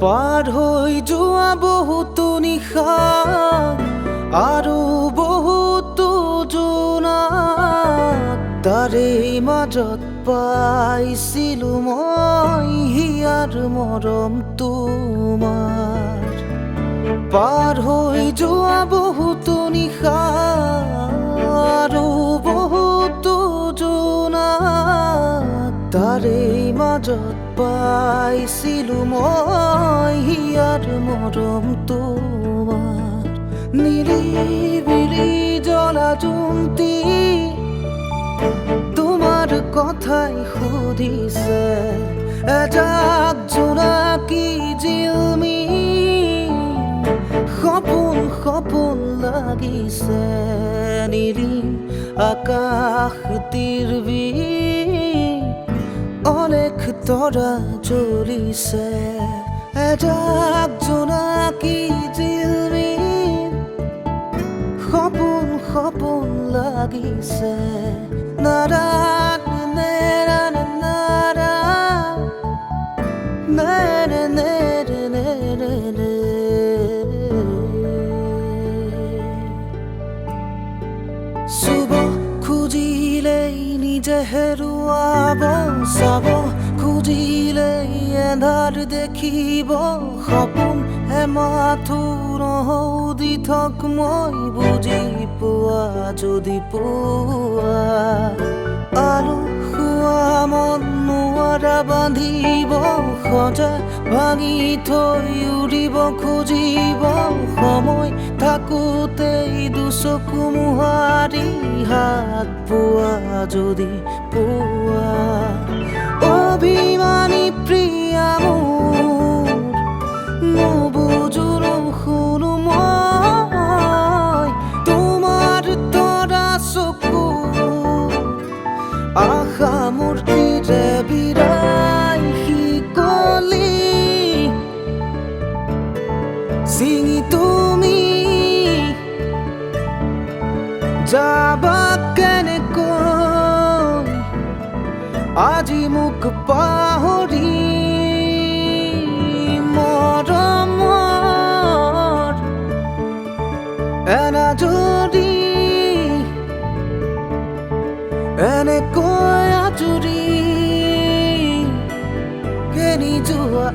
পাৰ হৈ যোৱা বহুতো নিশা আৰু বহুতো জোনাক তাৰে মাজত পাইছিলোঁ মই হিয়াৰ মৰম তোমাৰ। পাৰ হৈ যোৱা বহুতো নিশা আৰু বহুতো জোনাক তাৰে মাজত পাইছিলোঁ মই হিয়াৰ মৰম তোমাৰ। নিৰিবিলি জ্বলা জোনটি তোমাৰ কথাই সুধিছে, এজাক জোনাকী জিলমিল সপোন সপোন লাগিছে। নিৰিম আকাশ তিৰবিল অলেখ তৰা জ্বলিছে, এজাক জোনাকী জিলমিল সপোন সপোন লাগিছে। নাৰা নেৰা নাৰা নেৰে নেৰে নেৰে চুব খুজিলেই নিজে হেৰুৱাব, চাব খুজিলেই এন্ধাৰ দেখিব। সপোন এমাথো নহৌদি থক মই বুজি পোৱা যদি পোৱা। আলু খোৱা মন নোৱাৰা বান্ধিব, সজা ভাঙি থৈ উৰিব খুজিব। সময় থাকোঁতেই দুচকু মোহাৰি হাত পোৱা যদি পোৱা। অভিমানী প্ৰিয়া মোৰ নুবুজো নুশুনো মই তোমাৰ তৰা চকু। আশা মূৰ্তিৰে বিৰাই শিকলি ছিঙি তুমি যাবা কেনেকৈ আজি মোক পাহৰি। মৰমৰ এনাজৰি এনেকৈ আজৰি কেনি যোৱা